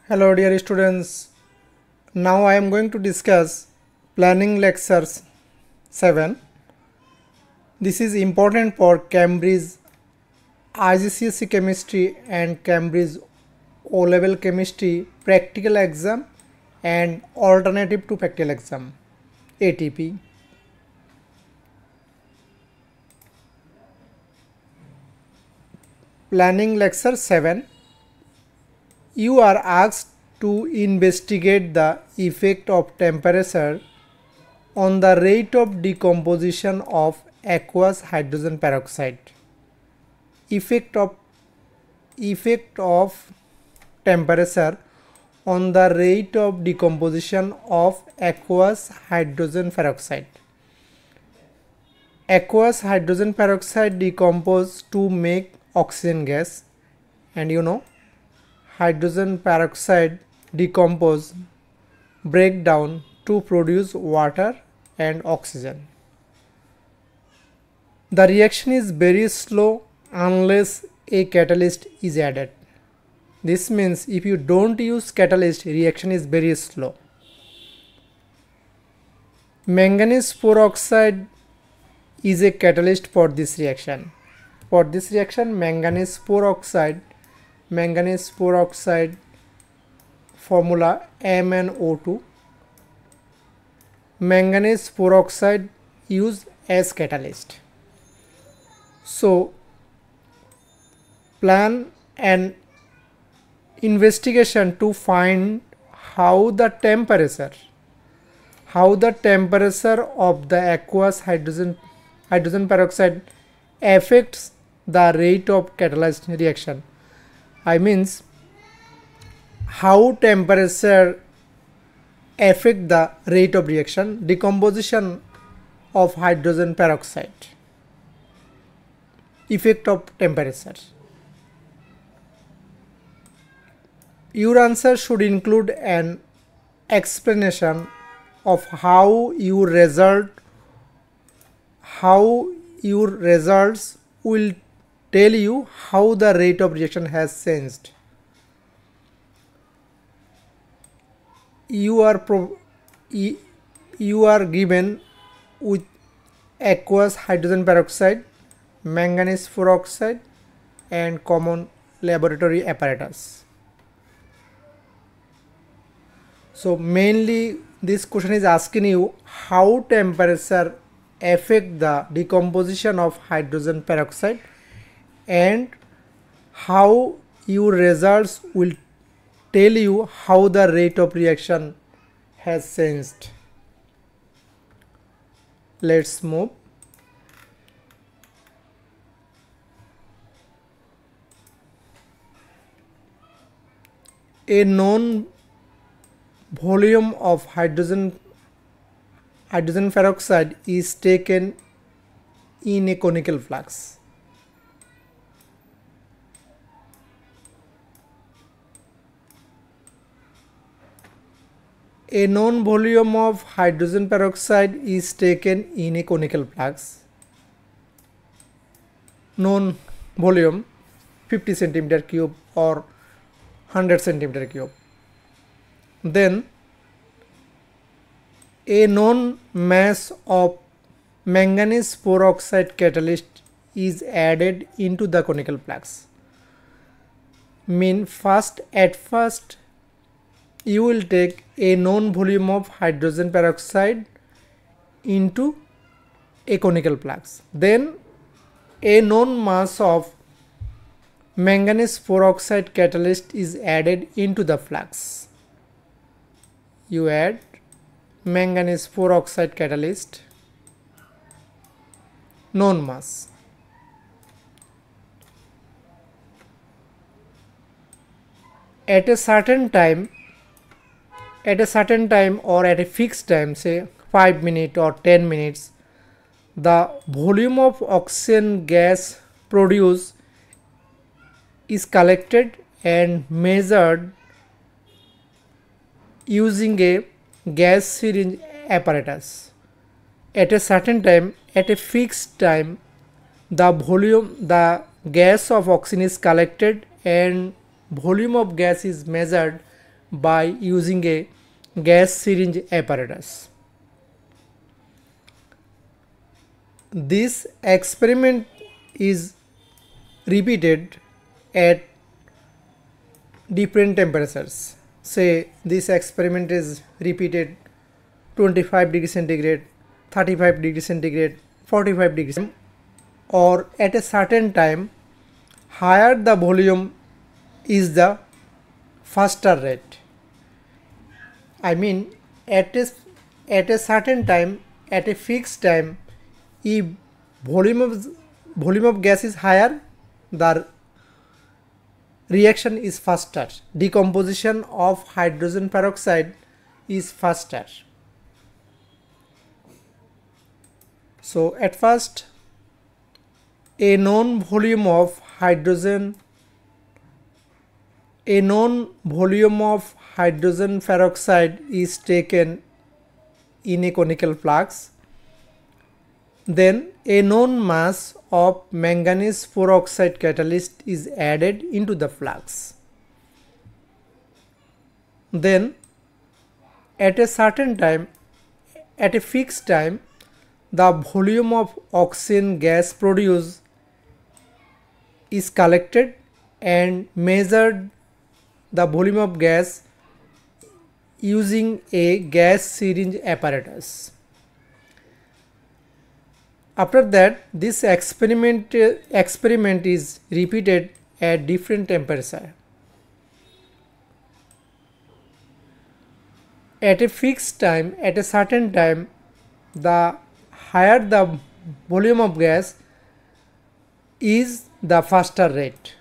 Hello dear students, now I am going to discuss planning lectures 7. This is important for Cambridge IGCSE chemistry and Cambridge O-level chemistry practical exam and alternative to practical exam ATP. Planning lecture 7. You are asked to investigate the effect of temperature on the rate of decomposition of aqueous hydrogen peroxide. Effect of temperature on the rate of decomposition of aqueous hydrogen peroxide. Aqueous hydrogen peroxide decompose to make oxygen gas, and hydrogen peroxide decompose, break down to produce water and oxygen. The reaction is very slow unless a catalyst is added. This means if you don't use catalyst, reaction is very slow. Manganese peroxide is a catalyst for this reaction. For this reaction, manganese peroxide formula MnO2. Manganese peroxide used as catalyst. So plan an investigation to find how the temperature of the aqueous hydrogen peroxide affects the rate of catalyzed reaction. I means how temperature affect the rate of reaction, decomposition of hydrogen peroxide, effect of temperature. Your answer should include an explanation of how your results will tell you how the rate of reaction has changed. You are given with aqueous hydrogen peroxide, manganese peroxide and common laboratory apparatus. So mainly this question is asking you how temperature affect the decomposition of hydrogen peroxide and how your results will tell you how the rate of reaction has changed. Let's move. A known volume of hydrogen peroxide is taken in a conical flask. A known volume of hydrogen peroxide is taken in a conical flask. Known volume 50 cm cube or 100 cm cube. Then a known mass of manganese peroxide catalyst is added into the conical flask. At first you will take a known volume of hydrogen peroxide into a conical flask. Then a known mass of manganese peroxide catalyst is added into the flask. You add manganese peroxide catalyst, known mass. At a certain time or at a fixed time, say 5 minutes or 10 minutes, the volume of oxygen gas produced is collected and measured using a gas syringe apparatus. At a certain time, at a fixed time, the gas of oxygen is collected and volume of gas is measured by using a gas syringe apparatus. This experiment is repeated at different temperatures. Say this experiment is repeated 25 degrees centigrade, 35 degrees centigrade, 45 degrees, or at a certain time. Higher the volume is the faster rate. I mean at a certain time, at a fixed time, if volume of gas is higher, the reaction is faster. Decomposition of hydrogen peroxide is faster. So at first, a known volume of hydrogen peroxide is taken in a conical flask. Then a known mass of manganese 4 oxide catalyst is added into the flask. Then at a certain time, at a fixed time, the volume of oxygen gas produced is collected and measured the volume of gas using a gas syringe apparatus. After that, this experiment is repeated at different temperature. At a fixed time, at a certain time, the higher the volume of gas is, the faster rate.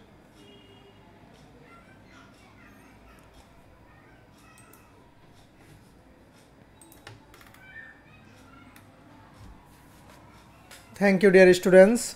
Thank you, dear students.